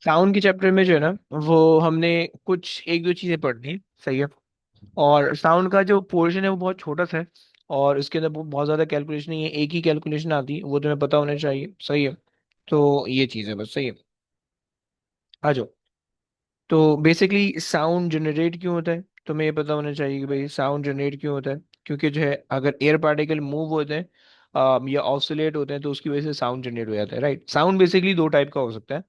Sound के chapter में जो है ना, वो हमने कुछ एक दो चीजें पढ़नी है, सही है। और साउंड का जो पोर्शन है वो बहुत छोटा सा है, और इसके अंदर बहुत ज्यादा कैलकुलेशन नहीं है, एक ही कैलकुलेशन आती है, वो तुम्हें पता होना चाहिए, सही है। तो ये चीज है बस, सही है। आ जाओ। तो बेसिकली साउंड जनरेट क्यों होता है, तुम्हें ये पता होना चाहिए कि भाई साउंड जनरेट क्यों होता है। क्योंकि जो है, अगर एयर पार्टिकल मूव होते हैं या ऑसिलेट होते हैं, तो उसकी वजह से साउंड जनरेट हो जाता है, राइट। साउंड बेसिकली दो टाइप का हो सकता है।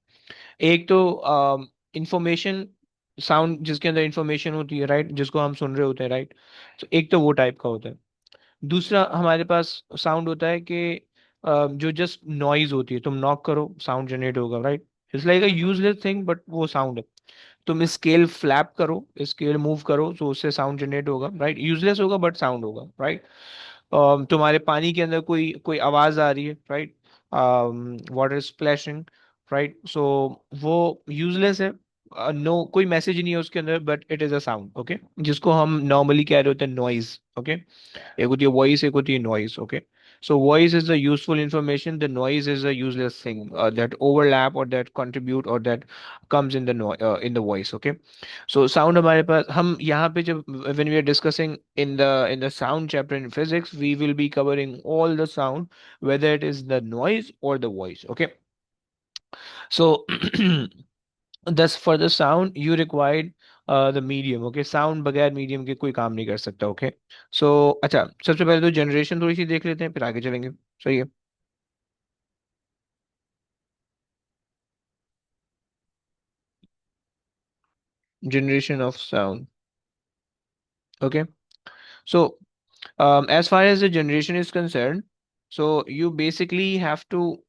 एक तो इंफॉर्मेशन साउंड, जिसके अंदर इंफॉर्मेशन होती है, राइट, जिसको हम सुन रहे होते हैं, राइट। तो एक तो वो टाइप का होता है। दूसरा हमारे पास साउंड होता है कि जो जस्ट नॉइज होती है, तुम नॉक करो साउंड जनरेट होगा, right. It's like a useless thing, but वो साउंड है। तुम स्केल फ्लैप करो, स्केल मूव करो, तो उससे साउंड जनरेट होगा, राइट। यूजलेस होगा बट साउंड होगा, राइट। तुम्हारे पानी के अंदर कोई कोई आवाज आ रही है, right. Water splashing, right. So वो यूजलेस है, नो कोई मैसेज नहीं है उसके अंदर, but it is a sound, okay. जिसको हम नॉर्मली कह रहे होते हैं नॉइज, ओके। एक होती है वॉइस, एक होती है noise, okay. So voice is the useful information. The noise is a useless thing that overlap or that contribute or that comes in the in the voice. Okay. So sound हमारे पास, हम यहाँ पे जब when we are discussing in the sound chapter in physics, we will be covering all the sound, whether it is the noise or the voice. Okay. So thus for the sound you required the medium. Okay. Sound बगैर medium के कोई काम नहीं कर सकता. Okay. So अच्छा, सबसे पहले तो जनरेशन थोड़ी सी देख लेते हैं, फिर आगे चलेंगे, सही है। Generation of sound. Okay. So as far as the generation is concerned, so you basically have to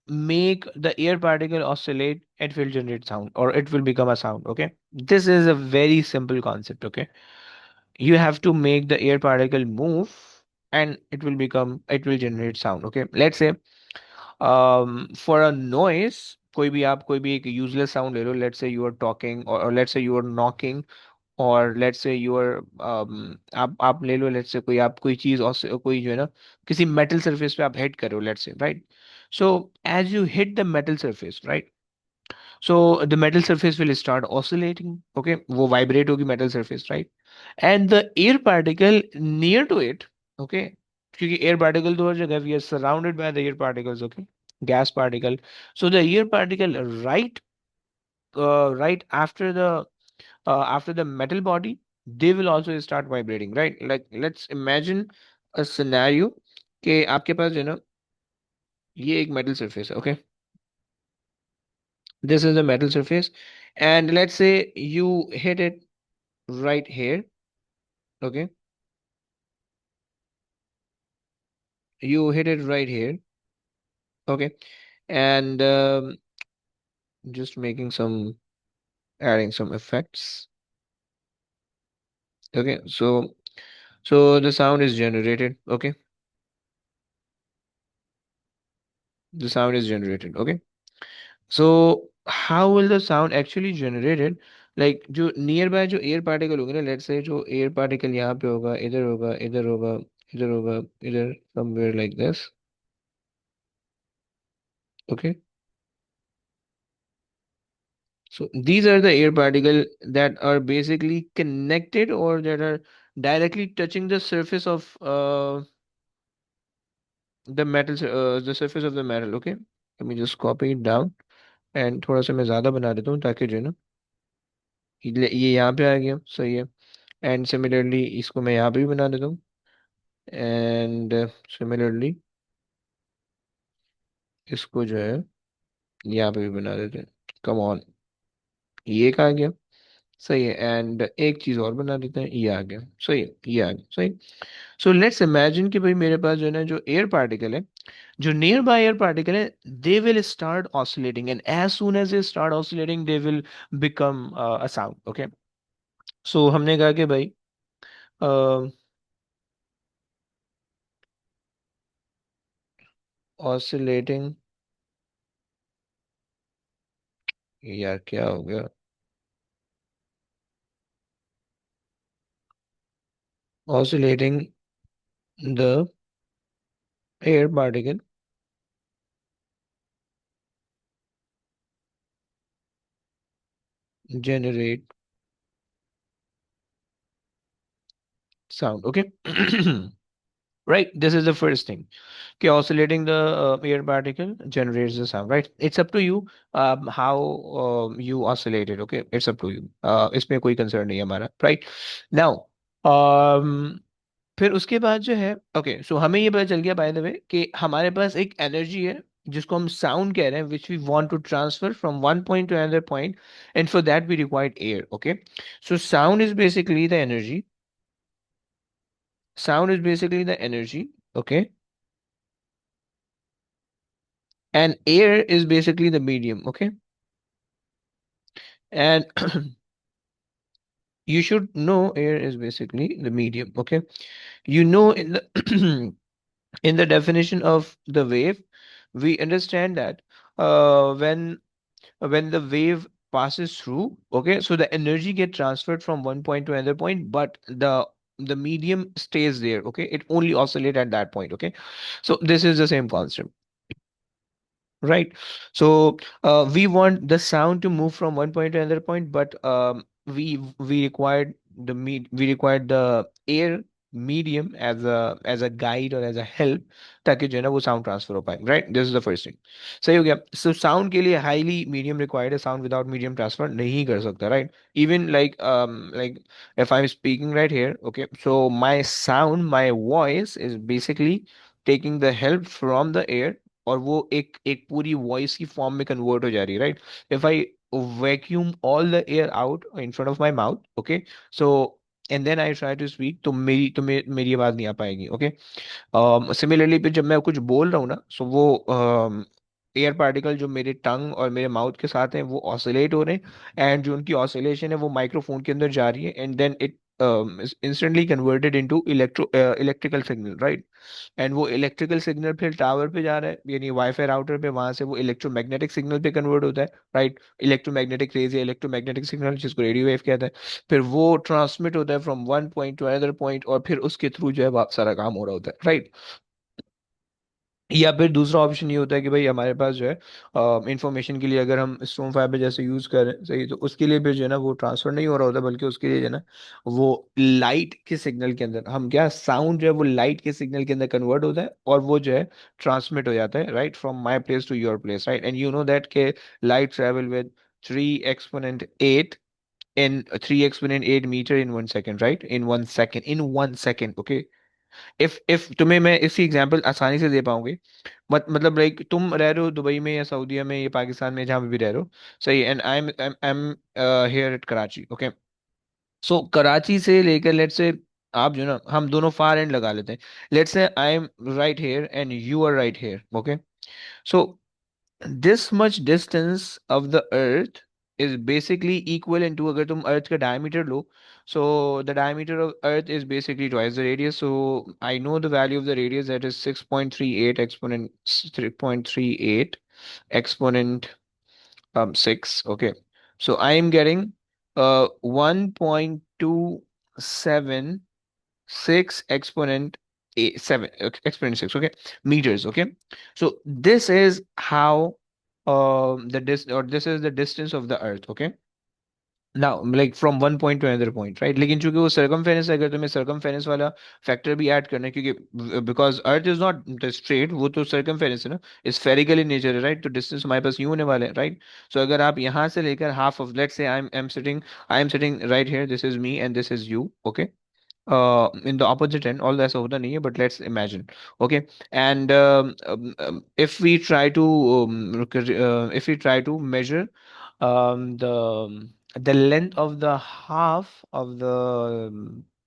make the air particle oscillate, it will generate sound or it will become a sound. Okay. This is a very simple concept. Okay. You have to make the air particle move, and it will generate sound. Okay. Let's say for a noise, कोई भी एक useless sound ले लो, let's say you are talking, और let's say you are knocking, और let's say you are आप ले लो, लेट्स से आप कोई चीज और कोई जो है ना, किसी मेटल सरफेस पे आप हिट करो, let's say, right. So as you hit the metal surface, right, so the metal surface will start oscillating, okay, वो वाइब्रेट होगी metal surface, right. And the air particle near to it, okay, क्योंकि air particle तो हर जगह, we are surrounded by the air particles, okay, gas particle. So the air particle right, right after the metal body, they will also start vibrating, right? Like let's imagine a scenario कि आपके पास जो है ना, ये एक metal surface है, okay, this is a metal surface, and let's say you hit it right here, okay, you hit it right here, okay, and just making some, adding some effects, okay. So the sound is generated, okay, the sound is generated, okay. So how will the sound actually generated? Like जो near by जो air particle होंगे ना, let's say जो air particle यहाँ पे होगा, इधर होगा, इधर होगा, इधर होगा, इधर, somewhere like this, okay. So these are the air particle that are basically connected or that are directly touching the surface of the surface of the metal, okay. Let me just copy it down, and थोड़ा सा मैं ज़्यादा बना देता हूँ ताकि जो है ना, ये यहाँ पे आ गया, सही है। एंड सिमिलरली इसको मैं यहाँ पे भी बना देता हूँ, एंड सिमिलरली इसको जो है यहाँ पे भी बना देते हैं। कम ऑन, ये कहा गया, सही है। एंड एक चीज और बना देते हैं, ये आ गया, सही है, ये आ गया, सही। सो लेट्स इमेजिन कि भाई मेरे पास जो है ना, जो एयर पार्टिकल है, जो नियर बाय एयर पार्टिकल है, they will start oscillating, and as soon as they start oscillating they will become a sound, okay. So हमने कहा कि भाई ऑसिलेटिंग, यार क्या हो गया, oscillating the air particle generate sound. Okay. Right, this is the first thing. Okay, oscillating the air particle generates the sound, right? It's up to you how you oscillate it. Okay, it's up to you. इसमें कोई concern नहीं है हमारा, right? Now, um, फिर उसके बाद जो है, ओके, सो हमें ये पता चल गया बाय द वे कि हमारे पास एक एनर्जी है जिसको हम साउंड कह रहे हैं, which we want to transfer from one point to another point, and for that we required air. Okay, so sound is basically the energy. Sound is basically the energy, okay, and air is basically the medium, okay. And you should know air is basically the medium, okay. You know, in the in the definition of the wave, we understand that when the wave passes through, okay, so the energy get transferred from one point to another point, but the medium stays there, okay, it only oscillate at that point, okay. So this is the same concept. Right. So we want the sound to move from one point to another point, but we required we required the air medium as a guide or as a help, ताकि जो है ना वो sound transfer हो पाए. Right. This is the first thing. सही हो गया. So sound के लिए highly medium required है. Sound without medium transfer नहीं कर सकता. Right. Even like if I'm speaking right here, okay. So my sound, my voice is basically taking the help from the air, और वो एक एक पूरी वॉइस की फॉर्म में कन्वर्ट हो जा रही है, right. If I vacuum all the air out in front of my mouth, okay, so and then I try to speak, तो मेरी आवाज नहीं आ पाएगी, ओके. सिमिलरली पे जब मैं कुछ बोल रहा हूँ ना, सो वो एयर पार्टिकल जो मेरे टंग और मेरे माउथ के साथ हैं वो ऑसिलेट हो रहे हैं, एंड जो उनकी ऑसिलेशन है वो माइक्रोफोन के अंदर जा रही है, and then it instantly converted into electrical signal, right. And वो इलेक्ट्रिकल सिग्नल फिर टावर पे जा रहा है, यानी वाईफाई राउटर पे, वहां से वो इलेक्ट्रोमैग्नेटिक सिग्नल पे कन्वर्ट होता है, राइट. इलेक्ट्रोमैग्नेटिक रेज या इलेक्ट्रोमैग्नेटिक सिग्नल जिसको रेडियो वेव कहता है, फिर वो ट्रांसमिट होता है from one point to another point, और फिर उसके थ्रू जो है वो सारा काम हो रहा होता है, राइट. या फिर दूसरा ऑप्शन ये होता है कि भाई हमारे पास जो है इंफॉर्मेशन के लिए अगर हम स्टोन फाइबर जैसे यूज करें, सही, तो उसके लिए भी जो है ना वो ट्रांसफर नहीं हो रहा होता, बल्कि उसके लिए जो है ना वो लाइट के सिग्नल के अंदर, हम क्या, साउंड जो है वो लाइट के सिग्नल के अंदर कन्वर्ट होता है, और वो जो है ट्रांसमिट हो जाता है, right, from my place to your place, right. And you know that के light travel with 3 exponent 8 in 3 exponent 8 meter in 1 second, right, in 1 second, okay. If तुम्हें मैं इसी एग्जांपल आसानी से दे पाऊंगी, मतलब लाइक तुम रह रहे हो दुबई में या सऊदीया में या पाकिस्तान में, जहां पे भी रह रहे हो, सही, and I am here at Karachi, okay. So Karachi से लेकर लेट्स से आप जो ना, हम दोनों फार एंड लगा लेते हैं. Let's say I am right here and you are right here, okay. So this much distance of the earth is basically equal into, अगर तुम अर्थ का diameter low, so the diameter of earth is basically twice the radius, so I know the value of the radius, that is 6.38 exponent 3.38 exponent 6, okay. So I am getting 1.276 exponent 7 exponent 6, okay, meters, okay. So this is how this is the distance of the earth, okay. Now like from one point to another point, right, लेकिन चूंकि वो circumference है, अगर तुम्हें circumference वाला factor भी add करना है, क्योंकि because earth is not straight, वो तो circumference है ना, स्फेरिकल इन नेचर है, राइट. तो डिस्टेंस हमारे पास यूं होने वाले हैं, राइट. सो अगर आप यहाँ से लेकर half of, let's say I am sitting right here, this is me and this is you, okay. In the opposite end, all ऐसा होता नहीं है, but let's imagine, okay. And if we try to measure the length of the half of the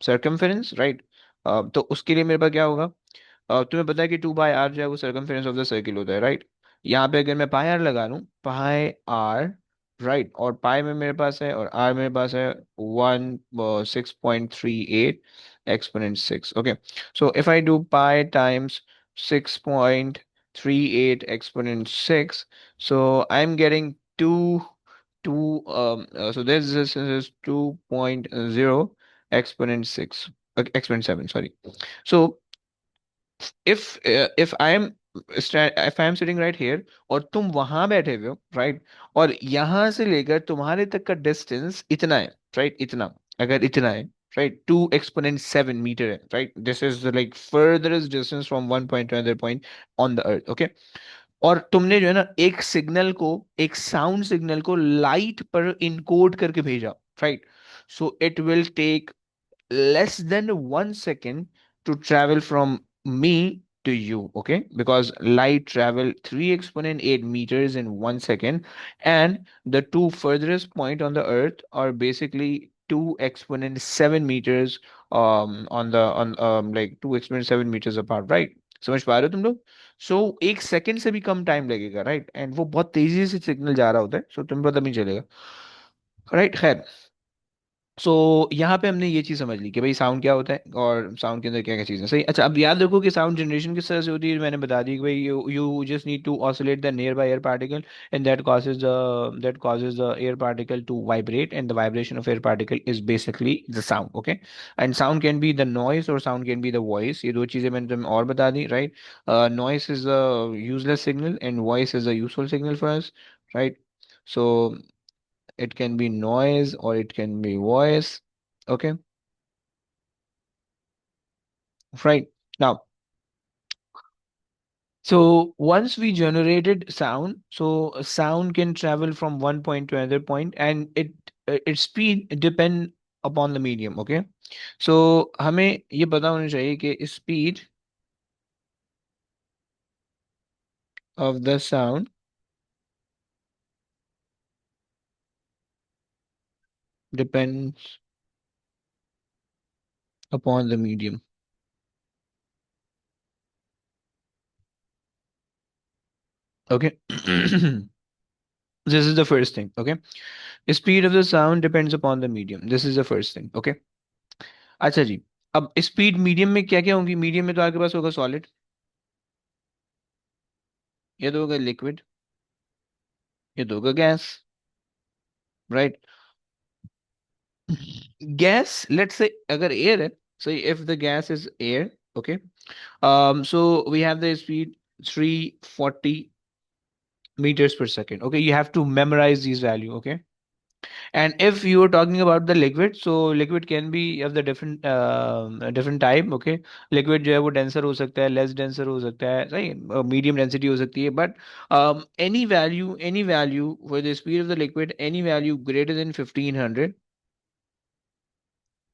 circumference, right. तो उसके लिए मेरे पास क्या होगा, तुम्हें पता है कि 2 बाई आर जो है वो सर्कमफेरेंस ऑफ द सर्किल होता है, राइट. यहाँ पे अगर मैं पाई आर लगा लूँ, पाई आर, राइट, और पाई में मेरे पास है और आर मेरे पास है 1 6.38 exponent 6, okay. So if I do pi times 6.38 exponent 6, so I'm getting 2 so this is 2.0 exponent 6, exponent 7, sorry. So if I am if I am sitting right here और तुम वहां बैठे हुए हो, राइट, और यहां से लेकर तुम्हारे तक का डिस्टेंस इतना है, राइट, इतना, अगर इतना है, राइट, 2 exponent 7 मीटर है, right, this is like furthest distance from one point to another point on the earth, okay. और तुमने जो है ना एक सिग्नल को, एक साउंड सिग्नल को लाइट पर इनकोड करके भेजा, right, so it will take less than 1 second to travel from me to you, okay? Because light travel 3 exponent 8 meters in 1 second, and the two furthest point on the earth are basically 2 exponent 7 meters on the on like 2 exponent 7 meters apart, right? समझ पा रहे हो तुम लोग? सो एक second से भी कम time लगेगा, राइट, एंड वो बहुत तेजी से सिग्नल जा रहा होता है, सो तुम्हें पता नहीं चलेगा, राइट, खैर। सो यहाँ पे हमने ये चीज समझ ली कि भाई साउंड क्या होता है और साउंड के अंदर क्या क्या चीजें, सही। अच्छा, अब याद रखो कि साउंड जनरेशन किस तरह से होती है, मैंने बता दी कि भाई you just need to oscillate the nearby air particle, and that causes the air particle to vibrate, and the vibration of air particle is basically the sound, okay. And sound can be the noise और sound can be the voice, ये दो चीजें मैंने तुम्हें और बता दी, right. Noise is a useless signal and voice is a useful signal for us, right. So it can be noise or it can be voice. Okay, right. Now, so once we generated sound, so a sound can travel from one point to another point, and its speed depend upon the medium. Okay, so हमें ये पता होना चाहिए कि speed of the sound depends upon the medium. Okay, this is the first thing. Okay, speed of the sound depends upon the medium. This is the first thing. Okay, अच्छा जी। अब speed medium में क्या क्या होंगी, medium में तो आपके पास होगा सॉलिड, ये तो होगा लिक्विड, ये तो होगा gas, right. Gas, let's say अगर एयर है, so if the gas is air, okay, so we have the speed 340 meters per second, okay, you have to memorize these value, okay. And if you are talking about the liquid, so liquid can be of the different different type, okay। liquid जो है वो denser हो सकता है, less denser हो सकता है, सही, medium density हो सकती है, but any value for the speed of the liquid, any value greater than 1500,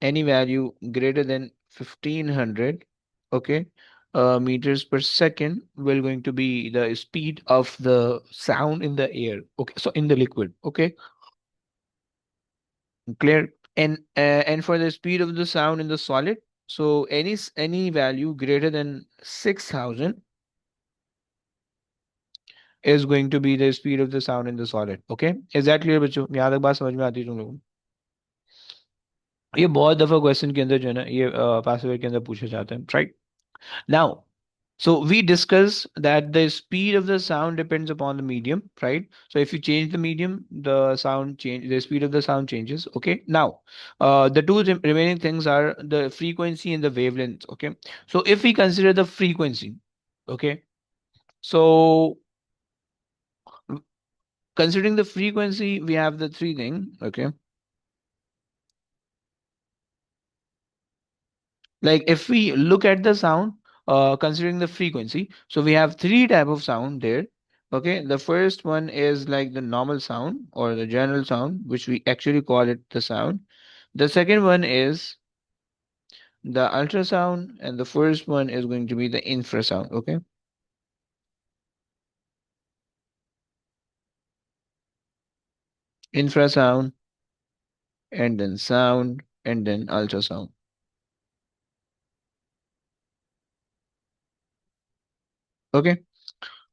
any value greater than 1500, okay, meters per second will going to be the speed of the sound in the air, okay, so in the liquid, okay, clear. And for the speed of the sound in the solid, so any value greater than 6000 is going to be the speed of the sound in the solid, okay। is that clear बच्चों, यहाँ तक बात समझ में आती है तुम लोगों को? ये बहुत दफा क्वेश्चन के अंदर जो है ना ये पासिव के अंदर पूछे जाते हैं, right. Now, so we discussed that the speed of the sound depends upon the medium, right? So if you change the medium, the speed of the sound changes. Okay. Now, the two remaining things are the frequency and the wavelength. Okay. So if we consider the frequency, okay. So considering the frequency, we have the three thing. Okay. Like if we look at the sound, considering the frequency, so we have three type of sound there. Okay, the first one is like the normal sound or the general sound, which we actually call it the sound. The second one is the ultrasound, and the first one is going to be the infrasound. Okay, infrasound, and then sound, and then ultrasound. Okay,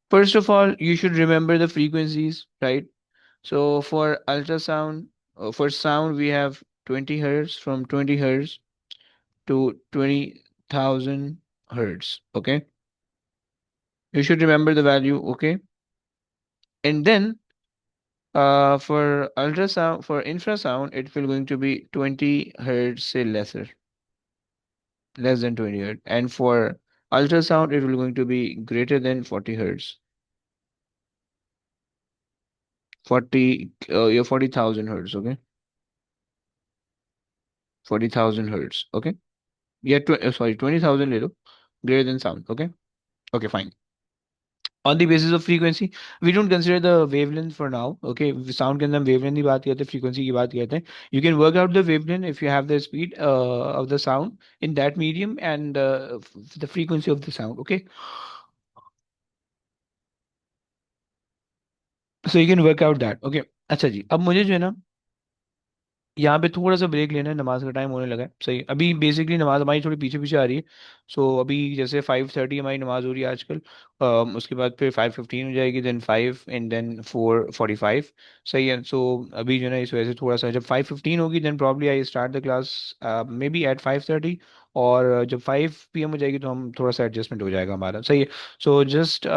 first of all, you should remember the frequencies, right? So for ultrasound, for sound, we have 20 hertz, from 20 hertz to 20,000 hertz. Okay. You should remember the value. Okay. And then for ultrasound, for infrasound, it will going to be 20 hertz say lesser, less than 20 hertz. And for Ultrasound, it will going to be greater than 40 hertz. 40, yeah, 40,000 hertz, okay? 40,000 hertz, okay? Yeah, sorry, 20,000 ले लो. Greater than sound, okay? Okay, fine. On the basis of frequency, we don't consider the wavelength for now, okay? Sound के अंदर हम wavelength की बात करते हैं, frequency की बात करते हैं. You can work out the wavelength if you have the speed of the sound in that medium and the frequency of the sound, okay? So you can work out that, okay? अच्छा जी, अब मुझे जो है ना यहाँ पे थोड़ा सा ब्रेक लेना है, नमाज का टाइम होने लगा है, सही. अभी बेसिकली नमाज हमारी थोड़ी पीछे पीछे आ रही है. सो अभी जैसे 5:30 हमारी नमाज हो रही है आजकल. उसके बाद फिर 5:15 हो जाएगी, देन 5 एंड देन 4:45. सही है. सो अभी जो है ना इस वजह से थोड़ा सा, जब 5:15 होगी then probably I start the class maybe at 5:30. और जब 5 PM हो जाएगी तो हम थोड़ा सा एडजस्टमेंट हो जाएगा हमारा, सही है. So just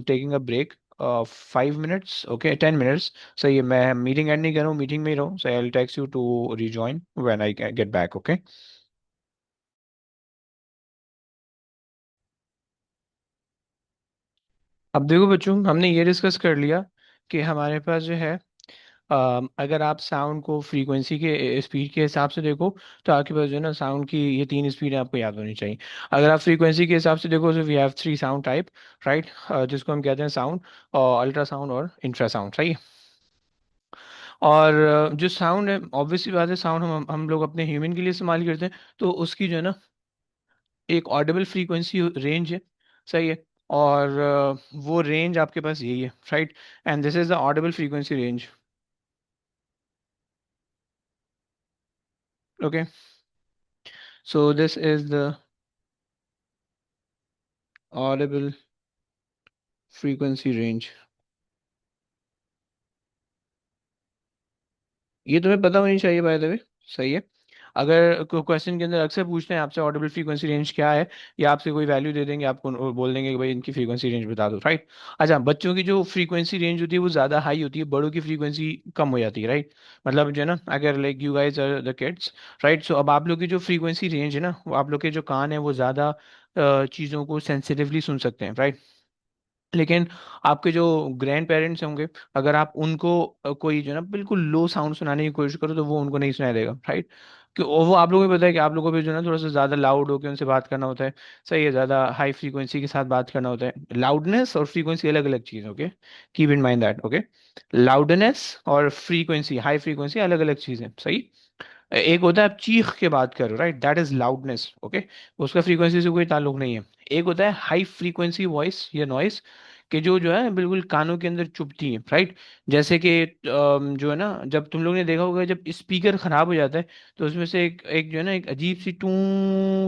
taking a break 5 minutes, okay, 10 minutes. सही है. मैं मीटिंग एंड नहीं कर रहा हूँ, मीटिंग में ही रहूँ. So I will text you to rejoin when I get back, okay. अब देखो बच्चों, हमने ये डिस्कस कर लिया कि हमारे पास जो है अगर आप साउंड को फ्रीक्वेंसी के स्पीड के हिसाब से देखो तो आपके पास जो है ना साउंड की ये तीन स्पीडें आपको याद होनी चाहिए. अगर आप फ्रीक्वेंसी के हिसाब से देखो तो we have three sound type, right? जिसको हम कहते हैं साउंड और अल्ट्रासाउंड और इंफ्रासाउंड, सही है. और जो साउंड है, ऑब्वियसली बात है, साउंड हम लोग अपने ह्यूमन के लिए इस्तेमाल करते हैं. तो उसकी जो है ना एक ऑडिबल फ्रीक्वेंसी रेंज है, सही है. और वो रेंज आपके पास यही है, right? And this is the Audible frequency range, okay. So this is the Audible frequency range. ये तुम्हें पता होनी चाहिए बाय द वे, सही है. अगर क्वेश्चन के अंदर अक्सर पूछते हैं आपसे ऑडिबल फ्रीक्वेंसी रेंज क्या है, या आपसे कोई वैल्यू दे देंगे आपको और बोल देंगे कि भाई इनकी फ्रीक्वेंसी रेंज बता दो, राइट? अच्छा, बच्चों की जो फ्रीक्वेंसी रेंज होती है वो ज़्यादा हाई होती है, बड़ों की फ्रीक्वेंसी कम हो जाती है, राइट? मतलब जो है ना, अगर like you guys are the kids, right? So अब आप लोग की जो फ्रीक्वेंसी रेंज है ना, वो आप लोग के जो कान है वो ज़्यादा चीज़ों को सेंसिटिवली सुन सकते हैं, राइट? लेकिन आपके जो ग्रैंड पेरेंट्स होंगे, अगर आप उनको कोई जो है ना बिल्कुल लो साउंड सुनाने की कोशिश करो तो वो उनको नहीं सुनाई देगा, राइट? कि और वो आप लोगों को भी पता है कि आप लोगों को भी जो है ना थोड़ा सा ज़्यादा लाउड होकर उनसे बात करना होता है, सही है. ज़्यादा हाई फ्रीक्वेंसी के साथ बात करना होता है. लाउडनेस और फ्रीक्वेंसी अलग अलग चीज़, okay. Keep in mind that, okay. Loudness और फ्रीक्वेंसी, हाई फ्रीक्वेंसी, अलग अलग चीज़ें, सही. एक होता है आप चीख के बात करो, right? That is loudness, okay. उसका फ्रीक्वेंसी से कोई ताल्लुक नहीं है. एक होता है हाई फ्रीक्वेंसी वॉइस या नॉइस, कि जो है बिल्कुल कानों के अंदर चुभती है, राइट? जैसे कि जो है ना, जब तुम लोग ने देखा होगा जब स्पीकर खराब हो जाता है तो उसमें से एक एक जो है ना एक अजीब सी टू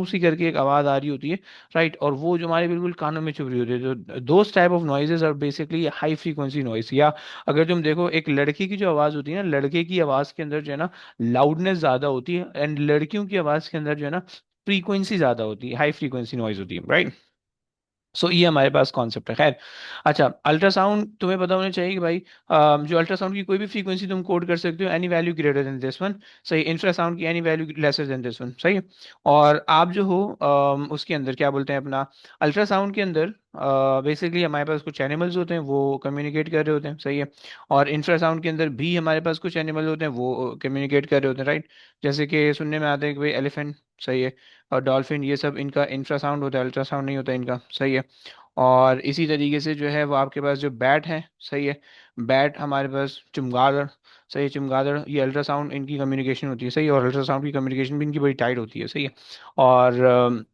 सी करके एक आवाज आ रही होती है, राइट? और वो जो हमारे बिल्कुल कानों में चुभ रही होती है, तो those type of noises are basically high frequency noise. या अगर तुम देखो एक लड़के की जो आवाज होती है ना, लड़के की आवाज के अंदर जो है ना लाउडनेस ज्यादा होती है, एंड लड़कियों की आवाज के अंदर जो है ना फ्रीक्वेंसी ज्यादा होती है, हाई फ्रीक्वेंसी नॉइज होती है, राइट? सो ये हमारे पास कॉन्सेप्ट है, खैर. अच्छा, अल्ट्रासाउंड तुम्हें पता होना चाहिए कि भाई जो अल्ट्रासाउंड की कोई भी फ्रीक्वेंसी तुम कोड कर सकते हो, any value greater than this one, सही. इंफ्रासाउंड की any value lesser than this one, सही है. और आप जो हो उसके अंदर क्या बोलते हैं अपना, अल्ट्रासाउंड के अंदर बेसिकली हमारे पास कुछ एनिमल्स होते हैं वो कम्युनिकेट कर रहे होते हैं, सही है. और इंफ्रासाउंड के अंदर भी हमारे पास कुछ एनिमल्स होते हैं वो कम्युनिकेट कर रहे होते हैं, राइट? जैसे कि सुनने में आता है कि भाई एलिफेंट, सही है, और डॉल्फिन, ये सब इनका इंफ्रासाउंड होता है, अल्ट्रासाउंड नहीं होता इनका, सही है. और इसी तरीके से जो है वो आपके पास जो बैट है, सही है, बैट हमारे पास, चमगादड़, सही है, चमगादड़, ये अल्ट्रासाउंड इनकी कम्युनिकेशन होती है, सही है. और अल्ट्रासाउंड की कम्युनिकेशन भी इनकी बड़ी टाइट होती है, सही है. और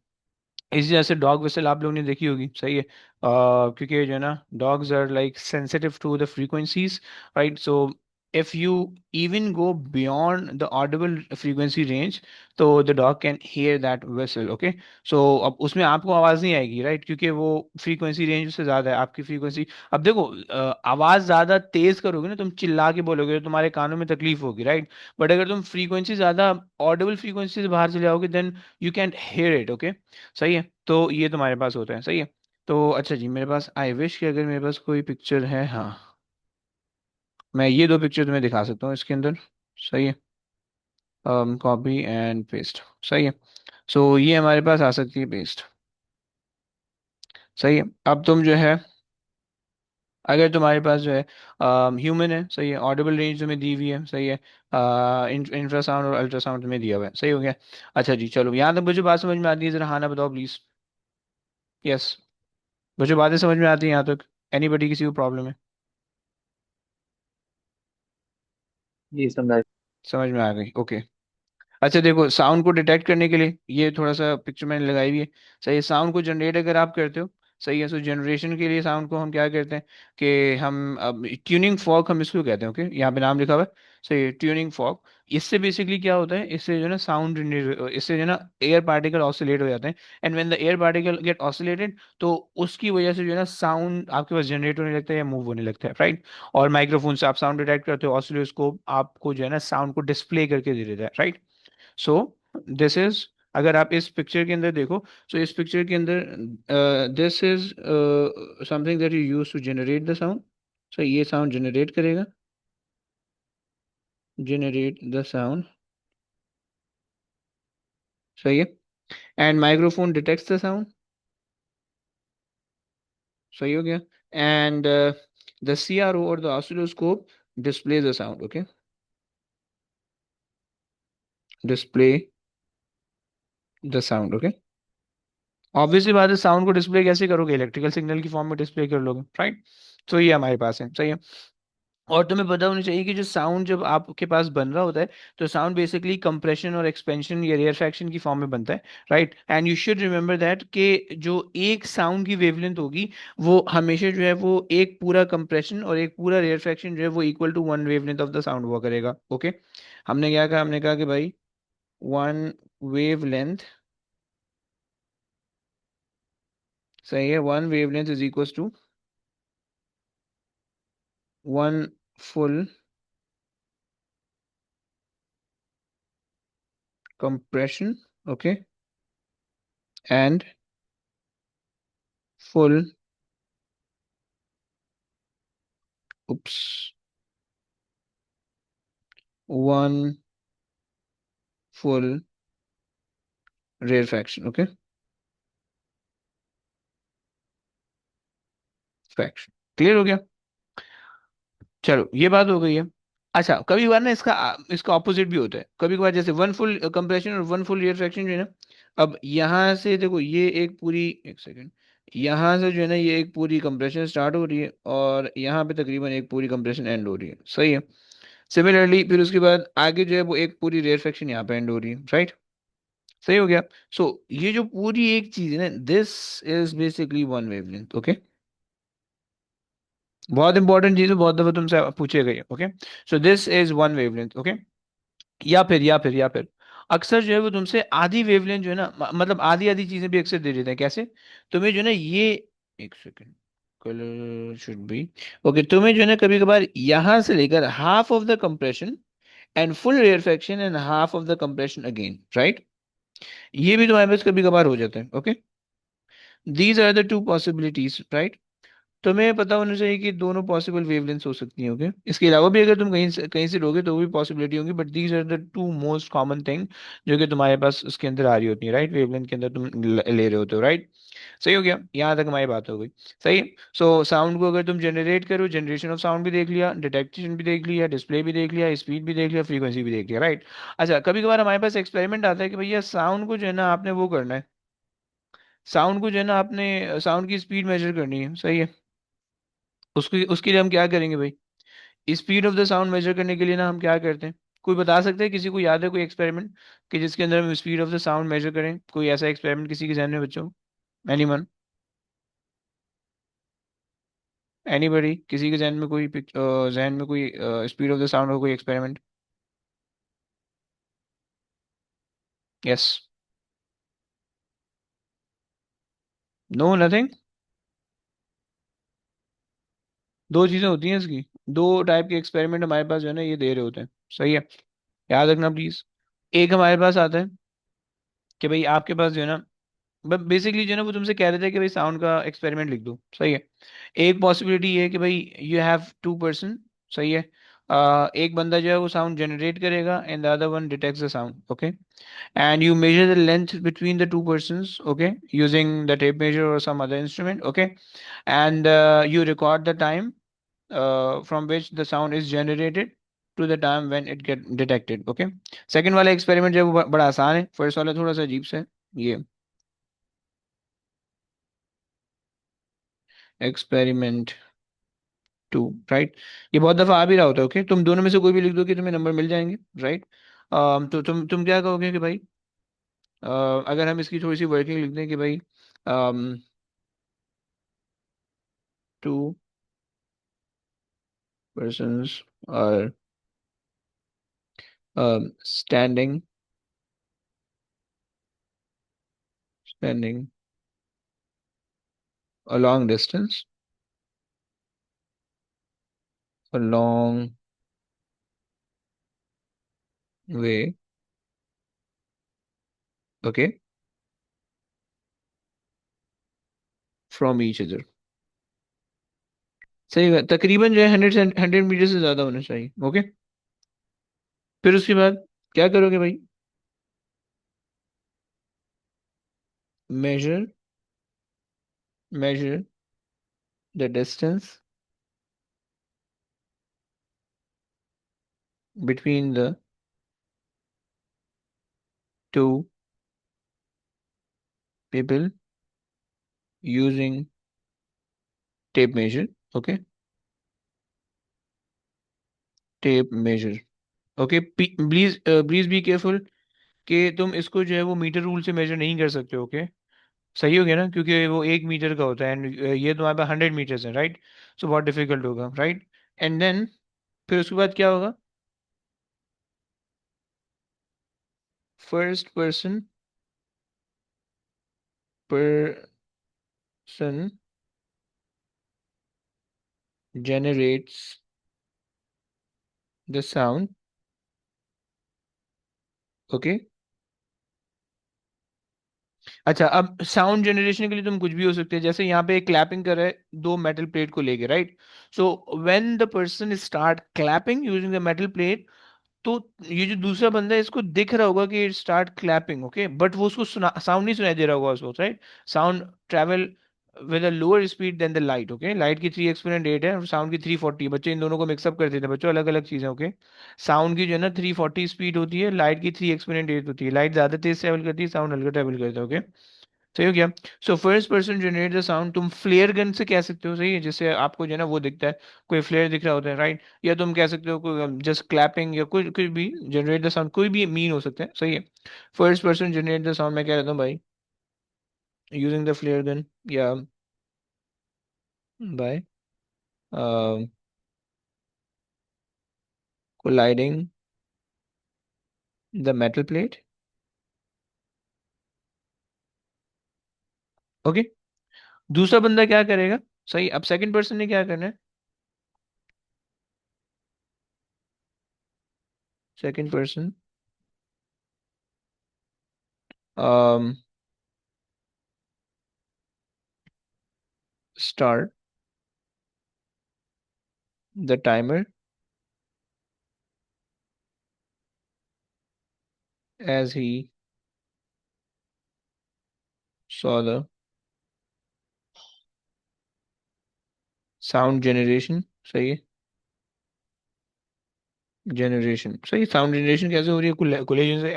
इसी तरह से डॉग विसल आप लोगों ने देखी होगी, सही है. क्योंकि जो है ना dogs are like sensitive to the frequencies, right? So if you even go beyond the audible frequency range तो the dog can hear that whistle, okay. so अब उसमें आपको आवाज नहीं आएगी, राइट? क्योंकि वो फ्रीक्वेंसी रेंज उससे ज्यादा है आपकी फ्रीक्वेंसी. अब देखो आवाज ज्यादा तेज करोगे ना, तुम चिल्ला के बोलोगे तो तुम्हारे कानों में तकलीफ होगी, राइट? बट अगर तुम फ्रीक्वेंसी ज्यादा ऑडिबल फ्रीक्वेंसी से बाहर चले जाओगे then you can hear it, okay. सही है. तो ये तुम्हारे पास होता है, सही है. तो अच्छा जी, मेरे पास आई विश कि अगर मेरे पास कोई पिक्चर है, हाँ, मैं ये दो पिक्चर तुम्हें दिखा सकता हूँ इसके अंदर, सही है. कॉपी एंड पेस्ट, सही है. सो ये हमारे पास आ सकती है पेस्ट. सही है। अब तुम जो है, अगर तुम्हारे पास जो है ह्यूमन है, सही है, ऑडिबल रेंज तुम्हें दी हुई है, सही है, इंफ्रासाउंड और अल्ट्रासाउंड तुम्हें दिया हुआ है, सही हो गया। अच्छा जी, चलो यहाँ तक मुझे बात समझ में आती है, जरा हाँ ना बताओ प्लीज। यस, मुझे बातें समझ में आती हैं यहाँ तक। एनीबडी, किसी को प्रॉब्लम है? जी समझ। समझ में आ गई, ओके। अच्छा देखो, साउंड को डिटेक्ट करने के लिए ये थोड़ा सा पिक्चर मैंने लगाई हुई है। सही है, साउंड को जनरेट अगर आप करते हो, सही है, सो जनरेशन के लिए साउंड को हम क्या करते हैं कि हम अब ट्यूनिंग फॉग हम इसको कहते हैं, ओके, यहाँ पे नाम लिखा हुआ है। सही है, ट्यूनिंग फॉग। इससे बेसिकली क्या होता है, इससे जो है ना साउंड, इससे जो है ना एयर पार्टिकल ऑसिलेट हो जाते हैं। And when the air particle gate oscillated, तो उसकी वजह से जो है ना साउंड आपके पास जनरेट होने लगता है या मूव होने लगता है, राइट। और माइक्रोफोन से आप साउंड डिटेक्ट करते हो, ऑसिलोस्कोप आपको जो है ना साउंड को डिस्प्ले करके दे देता है, राइट। सो दिस इज, अगर आप इस पिक्चर के अंदर देखो, सो इस पिक्चर के अंदर this is something that you use to generate the sound. So ये साउंड जनरेट करेगा, जनरेट द साउंड, सही है। And microphone detects the sound, सही हो गया। एंड द CRO और the oscilloscope display the sound, okay, display the sound, okay. Obviously बात है, साउंड को डिस्प्ले कैसे करोगे, इलेक्ट्रिकल सिग्नल की फॉर्म में डिस्प्ले कर लोगे, राइट। तो ये हमारे पास है, सही है। और तुम्हें पता होना चाहिए कि जो साउंड जब आपके पास बन रहा होता है, तो साउंड बेसिकली कंप्रेशन और एक्सपेंशन या रेयरफैक्शन की फॉर्म में बनता है, right. And you should remember that कि जो एक साउंड की वेवलेंथ होगी, वो हमेशा जो है वो एक पूरा कंप्रेशन और एक पूरा रेयरफैक्शन जो है वो equal to one wavelength of the sound हुआ करेगा, ओके। हमने क्या कहा, हमने कहा कि भाई वन वेवलेंथ, सही है, one wavelength is equal to one full compression, okay, and full, oops, one full rarefaction, okay, faction। Clear हो गया? चलो ये बात हो गई है। अच्छा, कभी बार ना इसका ऑपोजिट भी होता है, कभी कभार जैसे वन फुल कंप्रेशन और वन फुल रिफ्रैक्शन जो है ना, अब यहाँ से देखो ये एक पूरी, एक सेकेंड, यहाँ से जो है ना ये एक पूरी कंप्रेशन स्टार्ट हो रही है और यहाँ पे तकरीबन एक पूरी कंप्रेशन एंड हो रही है, सही है। सिमिलरली फिर उसके बाद आगे जो है वो एक पूरी रेयरफैक्शन यहाँ पे एंड हो रही है, राइट। सही हो गया। सो ये जो पूरी एक चीज है ना, this is basically one wavelength, okay. बहुत इंपॉर्टेंट चीज है, बहुत दफा तुमसे पूछे गए, okay. So this is one wavelength, okay. या फिर अक्सर जो है वो तुमसे आधी वेवलेंथ जो है ना, मतलब आधी आधी चीजें भी अक्सर दे देते हैं, कैसे? तुम्हें जो है ना ये, एक second, colour should be, okay, तुम्हें जो है ना कभी कभार यहां से लेकर half of the compression and full rarefaction and half of the compression again, right. ये भी तुम्हारे पास कभी कभार हो जाता है, okay. These are the two possibilities, right. तुम्हें पता होना चाहिए कि दोनों पॉसिबल वेवलेंथ्स हो सकती हैं, ओके। इसके अलावा भी अगर तुम कहीं से लोगे तो वो भी पॉसिबिलिटी होंगी, but these are the two most common thing जो कि तुम्हारे पास उसके अंदर आ रही होती है, राइट, वेवलेंथ के अंदर तुम ले रहे होते हो, राइट। सही हो गया, यहाँ तक हमारी बात हो गई। सही। सो साउंड को अगर तुम जनरेट करो, जनरेशन ऑफ साउंड भी देख लिया, डिटेक्शन भी देख लिया, डिस्प्ले भी देख लिया, स्पीड भी देख लिया, फ्रीक्वेंसी भी देख लिया, राइट। अच्छा, कभी कभार हमारे पास एक्सपेरिमेंट आता है कि भैया साउंड को जो है ना आपने वो करना है, साउंड को जो है ना आपने साउंड की स्पीड मेजर करनी है, सही है। उसके उसके लिए हम क्या करेंगे भाई, speed of the sound measure करने के लिए ना हम क्या करते हैं? कोई बता सकता है, किसी को याद है कोई एक्सपेरिमेंट कि जिसके अंदर हम speed of the sound measure करें? कोई ऐसा एक्सपेरिमेंट किसी के जहन में बच्चों? एनीवन? एनीबडी, किसी के जहन में कोई जहन में कोई स्पीड ऑफ द साउंड का कोई एक्सपेरिमेंट? यस। No, nothing. दो चीजें होती हैं इसकी, दो टाइप के एक्सपेरिमेंट हमारे पास जो है ना ये दे रहे होते हैं, सही है। याद रखना प्लीज। एक हमारे पास आता है कि भाई आपके पास जो है ना, बेसिकली जो है ना वो तुमसे कह रहे थे कि भाई साउंड का एक्सपेरिमेंट लिख दो, सही है। एक पॉसिबिलिटी ये है कि भाई यू हैव टू पर्सन, सही है, एक बंदा जो है वो साउंड जनरेट करेगा and the other one detects the sound, okay. And you measure the length between the two persons, okay, using the tape measure or some other instrument, okay. And you record the time from which the sound is generated to the time when it get detected, okay. Second वाला experiment जो है वो बड़ा आसान है, first वाला थोड़ा सा अजीब सा है. ये एक्सपेरिमेंट टू, राइट. ये बहुत दफा आ भी रहा होता है, ओके. तुम दोनों में से कोई भी लिख दो कि तुम्हें नंबर मिल जाएंगे, राइट. तो तुम क्या कहोगे कि भाई, अगर हम इसकी थोड़ी सी वर्किंग लिख दें कि भाई, to persons are standing standing a long distance, a long way, okay, from each other. सही है, तकरीबन जो है 100 मीटर से ज्यादा होना चाहिए, ओके. फिर उसके बाद क्या करोगे भाई, measure measure the distance between the two people using tape measure, okay, tape measure, okay. Please please be careful कि तुम इसको जो है वो मीटर रूल से मेजर नहीं कर सकते, ओके. सही हो गया ना, क्योंकि वो 1 मीटर का होता है एंड ये तुम्हारे पास 100 मीटर्स है, राइट. सो बहुत डिफिकल्ट होगा, राइट. एंड देन फिर उसके बाद क्या होगा, first person generates the sound, okay. अच्छा, अब साउंड जनरेशन के लिए तुम कुछ भी हो सकते हैं, जैसे यहाँ पे एक क्लैपिंग कर रहा है दो मेटल प्लेट को लेके, right. So when the person start clapping using the metal plate, तो ये जो दूसरा बंदा है इसको दिख रहा होगा कि स्टार्ट क्लैपिंग, ओके, बट वो उसको सुना साउंड नहीं सुनाई दे रहा होगा उसको, right. Sound travel with a lower speed then the light, okay. Light की 3 एक्सपोनेंट 8 है और साउंड की 340. बच्चे इन दोनों को मिक्सअप कर देते हैं बच्चों, अलग अलग चीजें, ओके. साउंड की जो है ना 340 स्पीड होती है, लाइट की 3 एक्सपोनेंट 8 होती है. लाइट ज्यादा तेज ट्रेवल करती है, साउंड हल्का ट्रेवल करता है, ओके. सही हो गया. So first person generate the sound तुम फ्लेयर गन से कह सकते हो, सही है, जिससे आपको जो है ना वो दिखता है, कोई फ्लेयर दिख रहा होता है, राइट. या तुम कह सकते हो कोई जस्ट क्लैपिंग या कुछ कुछ भी जनरेट द साउंड, कोई भी मीन हो सकता है, सही है. First person generate the sound मैं कह रहा था भाई, यूजिंग द फ्लेयर गन या by colliding the metal plate, okay. दूसरा बंदा क्या करेगा, सही. अब सेकंड पर्सन ने क्या करना है, second person start the timer as he saw the sound generation, सही है. जनरेशन, सही. साउंड जनरेशन कैसे हो रही है, कोलिजन से.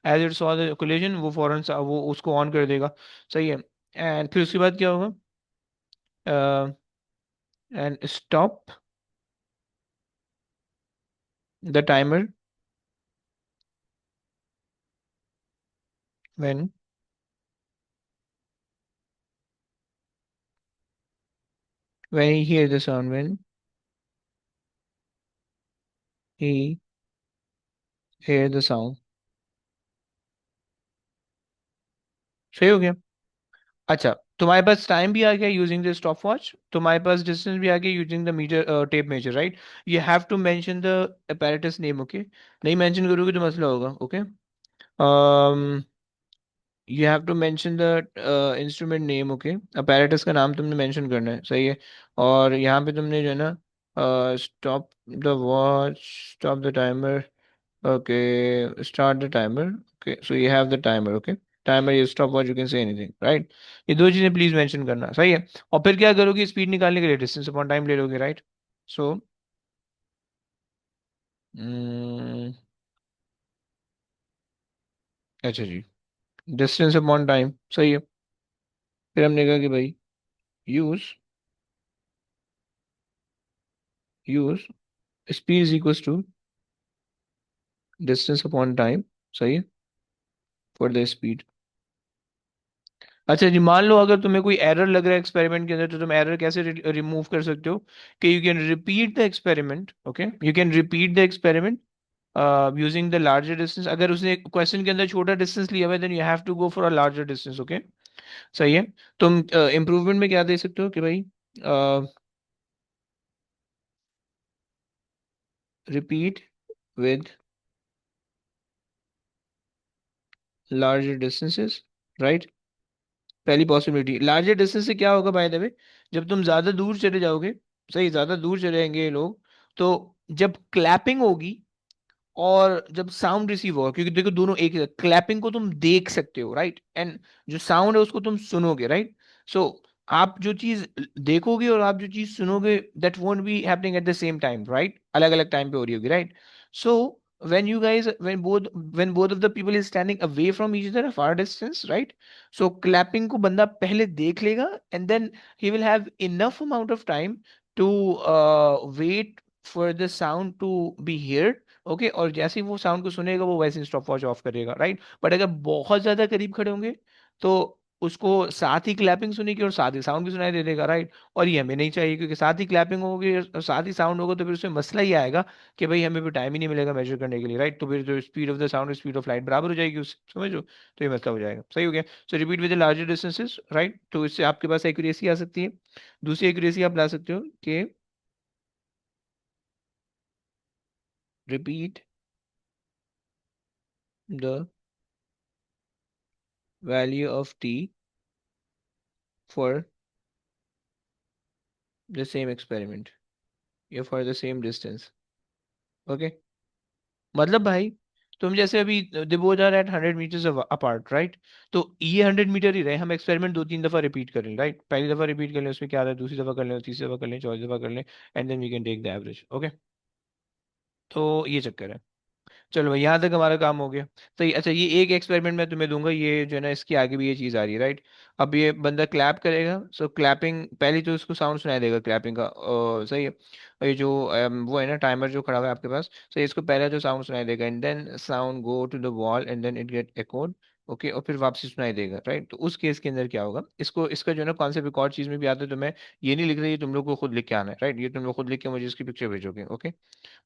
As it saw the collision वो फौरन सा वो उसको ऑन कर देगा, सही है. एंड फिर उसके बाद क्या होगा, and stop the timer when he here the sound, when he here the sound. सही हो गया. अच्छा, तुम्हारे पास टाइम भी आ गया यूजिंग द स्टॉप वॉच, तुम्हारे पास डिस्टेंस भी आ गया using the meter tape measure, right. You have to mention the apparatus name, okay. नहीं मेंशन करोगे तो मसला होगा, okay. You have to mention the instrument name, okay. Apparatus का नाम तुमने मेंशन करना है, सही है. और यहाँ पे तुमने जो है ना Stop the watch, stop the timer. Okay, start the timer. Okay, so you have the timer. Okay, timer, you stopwatch, you can say anything, right? ये दो चीजें प्लीज मेंशन करना, सही है। और फिर क्या करोगे, स्पीड निकालने के लिए डिस्टेंस अपॉन टाइम ले लोगे, राइट? सो अच्छा जी, डिस्टेंस अपॉन टाइम, सही है। फिर हमने कहा कि भाई use use speed is equal to distance upon time, सही है, फॉर द स्पीड। अच्छा जी, मान लो अगर तुम्हें कोई एरर लग रहा है एक्सपेरिमेंट के अंदर, तो तुम एरर कैसे रिमूव कर सकते हो? कि you can repeat the experiment, okay, you can repeat the experiment using the larger distance. अगर उसने क्वेश्चन के अंदर छोटा डिस्टेंस लिया हुआ है, then you have to go for a larger distance, okay. सही है। तुम इम्प्रूवमेंट में क्या दे सकते हो कि भाई repeat with larger distances, right? पहली पॉसिबिलिटी, लार्जर डिस्टेंस से क्या होगा बाय द वे, जब तुम ज्यादा दूर चले जाओगे, सही, ज्यादा दूर चले जाएंगे ये लोग, तो जब क्लैपिंग होगी और जब साउंड रिसीव होगा, क्योंकि देखो दोनों एक ही, क्लैपिंग को तुम देख सकते हो, राइट, एंड जो साउंड है उसको तुम सुनोगे, राइट? सो आप जो चीज देखोगे और आप जो चीज सुनोगे, that won't be happening at the same time, right? अलग अलग टाइम पे हो रही होगी, right? So when you guys when both of the people is standing away from each other a far distance, right? So clapping को बंदा पहले देख लेगा, and then he will have enough amount of time to wait for the sound to be heard, okay. और जैसे ही वो sound को सुनेगा, वो वैसे ही स्टॉप वॉच ऑफ करेगा, राइट? बट अगर बहुत ज्यादा करीब खड़े होंगे, तो उसको साथ ही क्लैपिंग सुनेगी और साथ ही साउंड भी सुनाई दे देगा, राइट? और ये हमें नहीं चाहिए, क्योंकि साथ ही क्लैपिंग होगी और साथ ही साउंड होगा, तो फिर उसमें मसला ये आएगा कि भाई हमें भी टाइम ही नहीं मिलेगा मेजर करने के लिए, राइट? तो फिर जो स्पीड ऑफ द साउंड और स्पीड ऑफ लाइट बराबर हो जाएगी उससे, समझो? तो ये मसला हो जाएगा, सही हो गया। सो repeat with larger distances, right? तो इससे आपके पास एक्यूरेसी आ सकती है। दूसरी एक्यूरेसी आप ला सकते हो कि repeat the value of T for the same experiment या for the same distance, okay. मतलब भाई, तुम जैसे अभी they both are at 100 metres apart, right? तो ये 100 मीटर ही रहे, हम एक्सपेरिमेंट दो तीन दफा रिपीट कर लें, राइट? पहली दफा रिपीट कर लें, उसमें क्या आता है, दूसरी दफा कर लें, तीसरी दफा कर लें, चौथी दफा कर लें, and then we can take the average, okay. तो ये चक्कर है। चलो भाई, यहाँ तक हमारा काम हो गया। तो अच्छा, ये एक एक्सपेरिमेंट मैं तुम्हें दूंगा, ये जो है ना, इसकी आगे भी ये चीज़ आ रही है, राइट? अब ये बंदा क्लैप करेगा, सो क्लैपिंग पहले तो उसको साउंड सुनाई देगा क्लैपिंग का, सही है। और ये जो वो है ना टाइमर जो खड़ा हुआ है आपके पास, सो इसको पहले जो साउंड सुनाई देगा, and then sound go to the wall, and then it get echoed, okay. और फिर वापसी सुनाई देगा, राइट? तो उस केस के अंदर क्या होगा, इसको इसका जो है ना कॉन्सेप्ट एक और चीज़ में भी आता है, तो मैं ये नहीं लिख रही, ये तुम लोग को खुद लिख के आना है, राइट? ये तुम लोग खुद लिख के मुझे इसकी पिक्चर भेजोगे, ओके।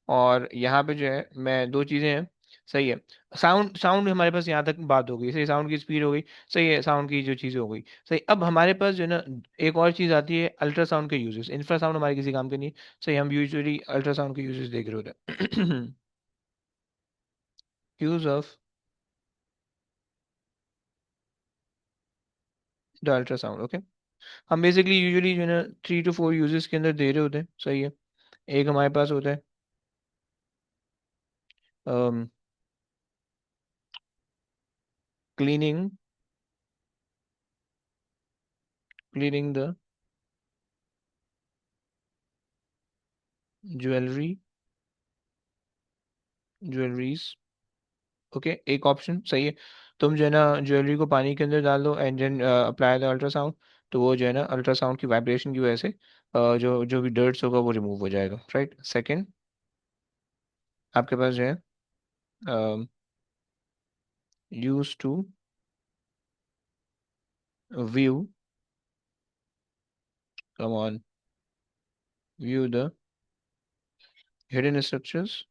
और यहाँ पे जो है, मैं दो चीजें हैं, सही है। साउंड साउंड हमारे पास यहाँ तक बात हो गई, सही, साउंड की स्पीड हो गई, सही है, साउंड की जो चीजें हो गई, सही। अब हमारे पास जो है ना एक और चीज आती है, अल्ट्रासाउंड के यूजेस। इंफ्रासाउंड हमारे किसी काम के नहीं, सही। हम यूजुअली अल्ट्रासाउंड के यूजेस देख रहे होते हैं। Use of the ultrasound, okay. हम बेसिकली यूजुअली जो है ना 3 to 4 यूजेस के अंदर दे रहे होते हैं, सही है। एक हमारे पास होता है cleaning cleaning the jewellery jewelleries, okay. एक ऑप्शन, सही है। तुम जो है ना ज्वेलरी को पानी के अंदर डाल दो, and then apply the ultrasound, तो वो जो है ना अल्ट्रासाउंड की वाइब्रेशन की वजह से जो जो भी डर्ट्स होगा वो रिमूव हो जाएगा, राइट? सेकंड, आपके पास जो है use to view, come on, view the hidden structures,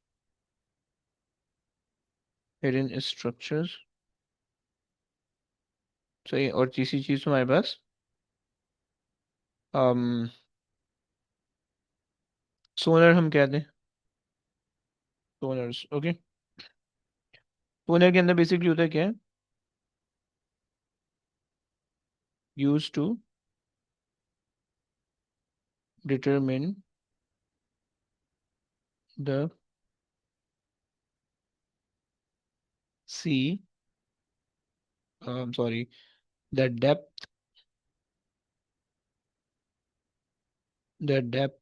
सही। और तीसरी चीज तुम्हारे पास सोनर, हम कहते हैं सोनर्स, ओके। सोनर के अंदर बेसिकली होता है क्या है, use to determine the sea, sorry, the depth, the depth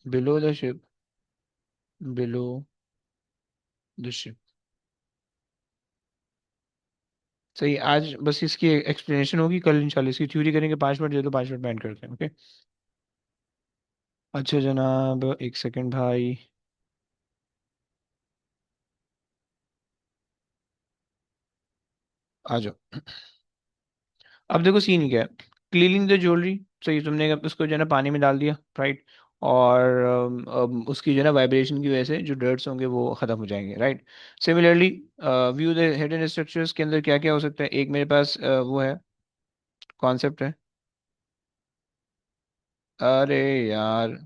below the ship, below the ship. सही, आज बस इसकी एक्सप्लेनेशन होगी, कल इंशाल्लाह इसकी थ्योरी करेंगे। 5 मिनट दे दो, 5 मिनट बैंड करते हैं, ओके। अच्छा जनाब, एक सेकंड भाई, आ जाओ। अब देखो सीन क्या है। क्लीनिंग द ज्वेलरी, सही, तुमने उसको जो है ना पानी में डाल दिया, राइट। और उसकी जो है ना वाइब्रेशन की वजह से जो डर्ट्स होंगे वो खत्म हो जाएंगे, right. Similarly view the hidden structures के अंदर क्या क्या हो सकता है। एक मेरे पास वो है, कॉन्सेप्ट है। अरे यार,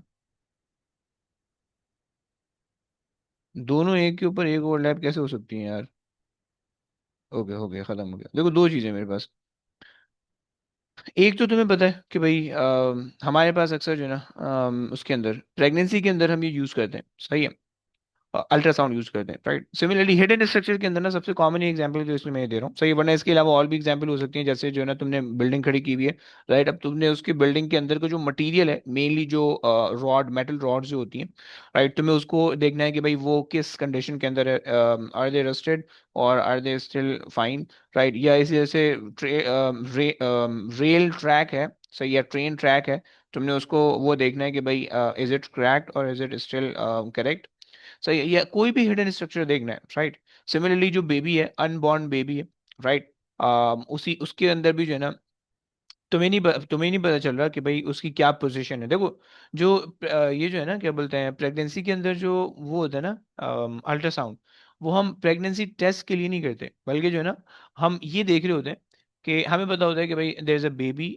दोनों एक के ऊपर एक ओवरलैप कैसे हो सकती हैं यार। ओके, हो गया, खत्म हो गया। देखो दो चीजें मेरे पास। एक तो तुम्हें पता है कि भाई हमारे पास अक्सर जो है ना उसके अंदर प्रेगनेंसी के अंदर हम ये यूज करते हैं, सही है, अल्ट्रासाउंड यूज करते हैं, राइट। सिमिलरली हिडन स्ट्रक्चर के अंदर ना सबसे कॉमन एग्जांपल जो इसलिए मैं दे रहा हूँ, सही है, वरना इसके अलावा और भी एग्जांपल हो सकती हैं। जैसे जो है ना तुमने बिल्डिंग खड़ी की हुई है, राइट। अब तुमने उसकी बिल्डिंग के अंदर का जो मटेरियल है, मेनली जो रॉड, मेटल रॉड जो होती हैं, राइट, तुम्हें उसको देखना है कि भाई वो किस कंडीशन के अंदर है। आर दे रस्टेड और are they still fine, right. या इसी जैसे रेल ट्रैक है, सही है, ट्रेन ट्रैक है, तुमने उसको वो देखना है कि भाई इज इट क्रैक्ड और इज इट स्टिल करेक्ट। सही है, या कोई भी हिडन स्ट्रक्चर देखना है, राइट। सिमिलरली जो बेबी है, अनबॉर्न बेबी है, राइट, उसी उसके अंदर भी जो है ना तुम्हें नहीं पता चल रहा कि भाई उसकी क्या पोजीशन है। देखो जो ये जो है ना क्या बोलते हैं, प्रेगनेंसी के अंदर जो वो होता है ना अल्ट्रासाउंड, वो हम प्रेगनेंसी टेस्ट के लिए नहीं करते, बल्कि जो है ना हम ये देख रहे होते हैं कि हमें पता होता है कि भाई there is a baby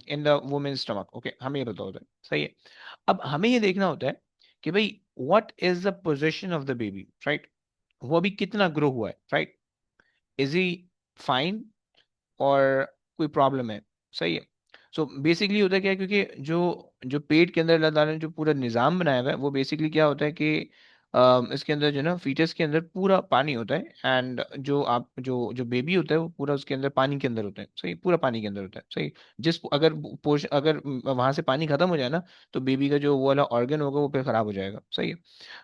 in the women's stomach, okay, हमें ये पता होता है, सही है। अब हमें ये देखना होता है कि भाई what is the position of the baby, right. वो अभी कितना ग्रो हुआ है, राइट। इज ही फाइन और कोई प्रॉब्लम है, सही है। सो बेसिकली होता है क्या है, क्योंकि जो जो पेट के अंदर अल्लाह ताला ने जो पूरा निज़ाम बनाया हुआ है, वो बेसिकली क्या होता है कि इसके अंदर जो है ना फीटस के अंदर पूरा पानी होता है। एंड जो आप जो जो बेबी होता है वो पूरा उसके अंदर पानी के अंदर होता है, सही, पूरा पानी के अंदर होता है, सही। जिस अगर पोर्शन, अगर वहां से पानी खत्म हो जाए ना, तो बेबी का जो वो वाला ऑर्गन होगा वो फिर खराब हो जाएगा, सही है।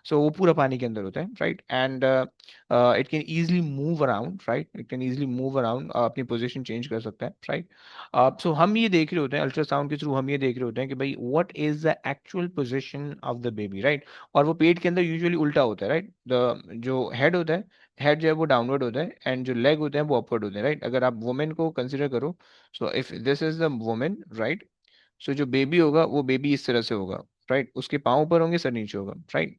सो वो पूरा पानी के अंदर होता है, right. And it can easily move around, right, it can easily move around, अपनी पोजीशन चेंज कर सकता है, राइट। सो हम ये देख रहे होते हैं अल्ट्रासाउंड के थ्रू, हम ये देख रहे होते हैं कि भाई what is the actual position of the baby, right. और वो पेट के अंदर यूजुअली उल्टा होता है, राइट। द जो हेड होता है, हेड जो है वो डाउनवर्ड होता है, एंड जो लेग होते हैं वो अपवर्ड होते हैं, राइट। अगर आप वुमेन को कंसिडर करो, so if this is the women, right, so जो बेबी होगा वो बेबी इस तरह से होगा, राइट। उसके पाँव ऊपर होंगे, सर नीचे होगा, right.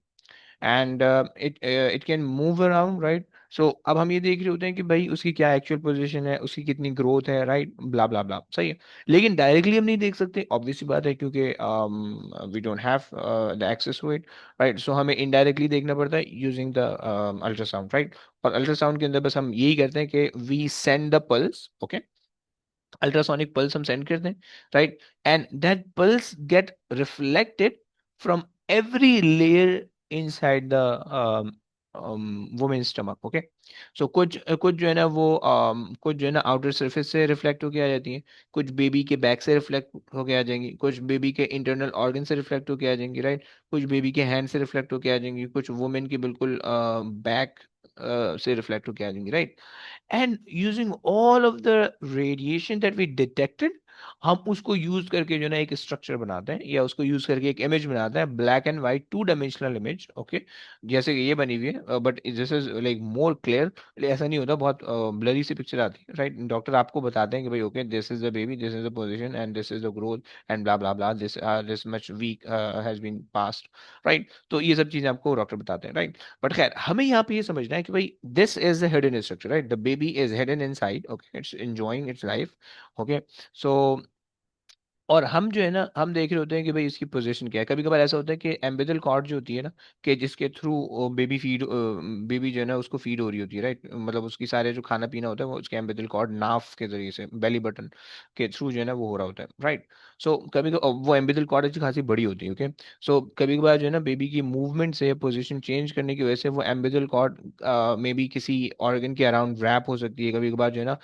And it can move around, right. So अब हम ये देख रहे होते हैं कि भाई उसकी क्या एक्चुअल पोजीशन है, उसकी कितनी ग्रोथ है, राइट, ब्ला ब्ला ब्ला, सही है। लेकिन डायरेक्टली हम नहीं देख सकते, ऑब्वियस सी बात है, क्योंकि we don't have the access to it, right. So हमें इनडायरेक्टली देखना पड़ता है यूजिंग द अल्ट्रासाउंड, राइट। और अल्ट्रासाउंड के अंदर बस हम यही करते हैं कि we send the pulse, okay, ultrasonic pulse हम सेंड करते हैं, right. And that pulse get reflected from every layer inside the women stomach, okay. So कुछ कुछ जो है ना वो कुछ जो है ना आउटर सरफेस से रिफ्लेक्ट होके आ जाती हैं, कुछ बेबी के बैक से रिफ्लेक्ट होके आ जाएंगी, कुछ बेबी के इंटरनल ऑर्गन से रिफ्लेक्ट होके आ जाएंगी, राइट। कुछ बेबी के हैंड से रिफ्लेक्ट होके आ जाएंगी, कुछ वुमेन के बिल्कुल बैक से रिफ्लेक्ट होके आ जाएंगी, right. And using all of the radiation that we detected, हम उसको यूज करके जो ना एक स्ट्रक्चर बनाते हैं, या उसको यूज करके एक इमेज बनाते हैं, black and white 2 dimensional image, okay. जैसे कि ये बनी हुई है, but this is like more clear. ऐसा नहीं होता, बहुत ब्लरी सी पिक्चर आती है, राइट। डॉक्टर आपको बताते हैं कि भाई okay, this is the baby, this is the position, and this is the growth, and blah blah blah, this much week has been passed, right. तो ये सब चीजें आपको डॉक्टर बताते हैं, राइट। बट खैर हमें यहाँ पे ये समझना है कि भाई this is the hidden structure, right. The baby is hidden inside, okay, it's enjoying its life, okay. So और हम जो है ना, हम देख रहे होते हैं कि भाई इसकी पोजीशन क्या है। कभी कभार ऐसा होता है कि एम्बिडल कॉर्ड जो होती है ना, कि जिसके थ्रू बेबी जो है ना उसको फीड हो रही होती है, राइट, मतलब उसकी सारे जो खाना पीना होता है वो उसके एम्बिडल कॉर्ड नाफ के जरिए से, बेली बटन के थ्रू जो है ना वो हो रहा होता है, राइट। सो कभी वो एम्बिडल कॉर्ड अच्छी खासी बड़ी होती है, ओके। सो कभी कभार जो है ना बेबी की मूवमेंट से, पोजिशन चेंज करने की वजह से वो एम्बिडल कॉर्ड में भी किसी ऑर्गन के अराउंड रैप हो सकती है। कभी कभार जो है ना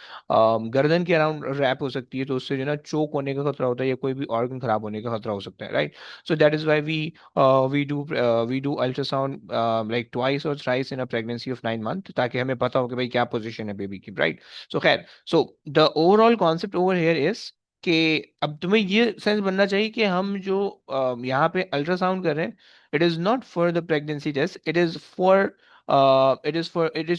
गर्दन के अराउंड रैप हो सकती है, तो उससे जो है ना चोक होने का खतरा होता है या कोई भी ऑर्गन खराब होने का खतरा हो सकता है, right. So that is why we do ultrasound like twice और thrice in a pregnancy of 9 month, ताकि हमें पता हो कि भाई क्या पोजीशन है बेबी की, राइट। सो खैर, so the overall concept over here is कि अब तुम्हें ये सेंस बनना चाहिए कि हम जो यहाँ पे अल्ट्रासाउंड कर रहे हैं, it is not for the pregnancy test, it is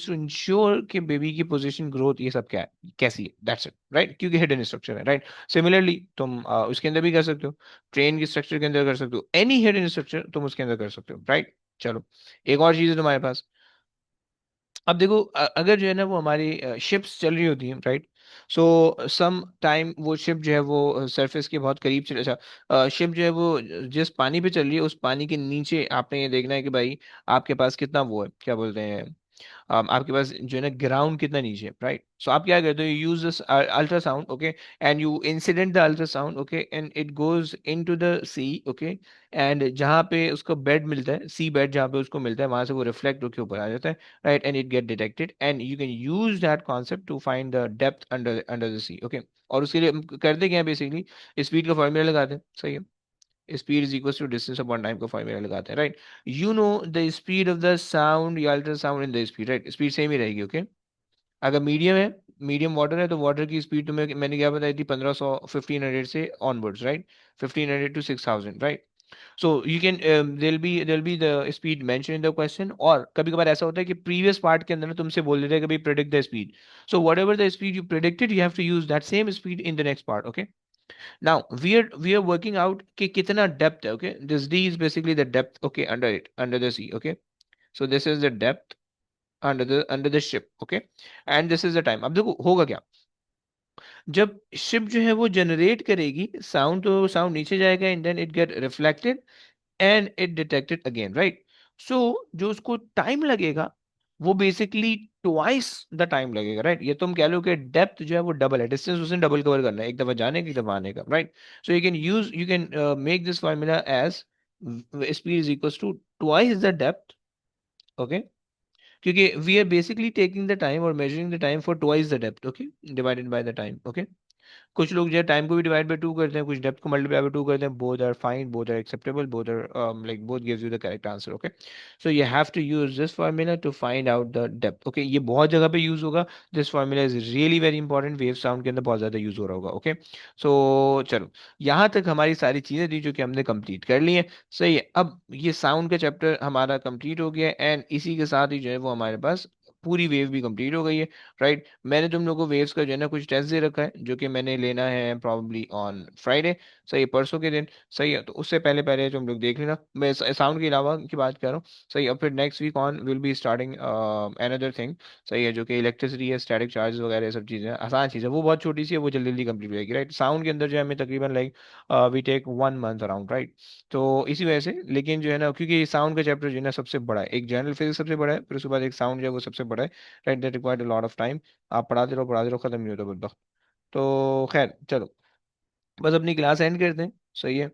to ensure कि बेबी की पोजीशन, ग्रोथ, ये सब क्या है, कैसी है, दैट्स इट, राइट, क्योंकि हिडन स्ट्रक्चर है, राइट। सिमिलरली तुम उसके अंदर भी कर सकते हो, ट्रेन की स्ट्रक्चर के अंदर कर सकते हो, एनी हिडन स्ट्रक्चर तुम उसके अंदर कर सकते हो, राइट। चलो, एक और चीज है तुम्हारे पास। अब देखो, अगर जो है ना वो हमारी शिप्स चल रही होती हैं, राइट। सो सम टाइम वो शिप जो है वो सरफेस के बहुत करीब चले, अच्छा, शिप जो है वो जिस पानी पे चल रही है उस पानी के नीचे आपने ये देखना है कि भाई आपके पास कितना वो है, क्या बोलते हैं, आपके पास जो है ना ग्राउंड कितना नीचे है, राइट। सो आप क्या करते हो, you use this ultrasound, okay, and you incident the ultrasound, okay, and it goes into the sea, okay. And जहाँ पे उसको बेड मिलता है, सी बेड जहाँ पे उसको मिलता है, वहां से वो रिफ्लेक्ट होकर ऊपर आ जाता है, right, and it get detected and you can use that concept to find the depth under under the sea, okay. और उसके लिए हम करते क्या है, बेसिकली स्पीड का फॉर्मूला लगाते हैं, सही है। Speed is equal to distance upon time का फॉर्मूला लगाते हैं, right. You know the speed of the sound या ultrasound in the speed, right, speed same ही रहेगी, ओके। अगर मीडियम है, मीडियम वाटर है, तो वाटर की स्पीड तुम्हें मैंने क्या बताई थी, 1500 1500 से onwards, right, 1500 to 6000, right. So you can there be the speed mention in the question, और कभी कभार ऐसा होता है कि प्रीवियस पार्ट के अंदर ना तुमसे बोल देते हैं कि भाई predict the speed. So whatever the speed you predicted, you have to use that same speed in the next part, okay. Now we are working out कि कितना डेप्थ है, okay, this D is basically the depth, okay, under it, under the sea, okay. So this is the depth under the ship, okay, and this is the time. अब देखो होगा क्या, जब ship जो है वो जनरेट करेगी साउंड, तो साउंड नीचे जाएगा and then it get reflected and it detected again, right. So जो उसको टाइम लगेगा वो बेसिकली ट्वाइस द टाइम लगेगा, राइट। ये तुम कह लो कि डेप्थ जो है वो डबल है, डिस्टेंस उसने डबल कवर करना है, एक दफा जाने का एक दफा आने का, right. So you can make this formula as speed is equal to twice the depth, okay, क्योंकि we are basically taking the time और measuring the time for twice the depth, okay, divided by the time, okay. कुछ लोग जो है time को भी divide by two करते हैं, कुछ डेप्थ को मल्टीप्लाई बाय टू करते हैं, both are fine, both are acceptable, both are like both gives you the correct answer, okay. So you have to use this formula to find out the depth, okay. ये बहुत जगह पे use होगा, this formula is really very important, wave sound के अंदर बहुत ज्यादा use हो रहा होगा, ओके। सो चलो, यहाँ तक हमारी सारी चीजें थी जो कि हमने कंप्लीट कर ली है, सही है। अब ये साउंड का चैप्टर हमारा कंप्लीट हो गया एंड इसी के साथ ही जो है वो हमारे पास पूरी वेव भी कंप्लीट हो गई है, राइट। मैंने तुम लोगों को वेव्स का जो है ना कुछ टेस्ट दे रखा है, जो कि मैंने लेना है प्रॉब्ली ऑन फ्राइडे, सही है, परसों के दिन, सही है। तो उससे पहले पहले तुम लोग देख लेना, मैं साउंड के अलावा की बात कर रहा हूँ, सही है। अब फिर next week on will be starting another thing, सही है, जो कि इलेक्ट्रिसिटी है, स्टैटिक चार्जेस वगैरह, ये सब चीज़ें आसान चीज़ है, वो बहुत छोटी सी है, वो जल्दी जल्दी कंप्लीट हो जाएगी, राइट। साउंड के अंदर जो है हमें तकरीबन like we take 1 month around, right. तो इसी वजह से, लेकिन जो है ना क्योंकि साउंड का चैप्टर जो है ना सबसे बड़ा है, एक जनरल फिजिक्स सबसे बड़ा है, फिर उसके बाद एक साउंड जो है वो सबसे बड़ा है, right, that required a lot of time. आप पढ़ाते रहो, खत्म नहीं होता बंदा। तो खैर चलो, बस अपनी क्लास एंड करते हैं, सही है।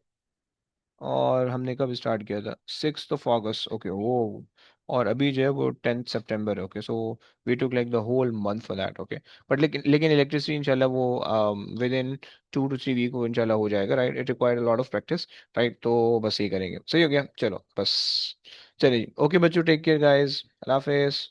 और हमने कब स्टार्ट किया था, 6 ऑफ अगस्त, ओके, वो, और अभी जो है वो 10 सितंबर है, okay. So we took like the whole month for that, okay. But लेकिन इलेक्ट्रिसिटी इंशाल्लाह वो विद इन 2 to 3 वीक वो इंशाल्लाह हो जाएगा, right, it required lot of practice, right. तो बस ये करेंगे, सही हो गया, चलो बस। चलिए, ओके बच्चों, टेक केयर गाइस, अल्लाह हाफिज।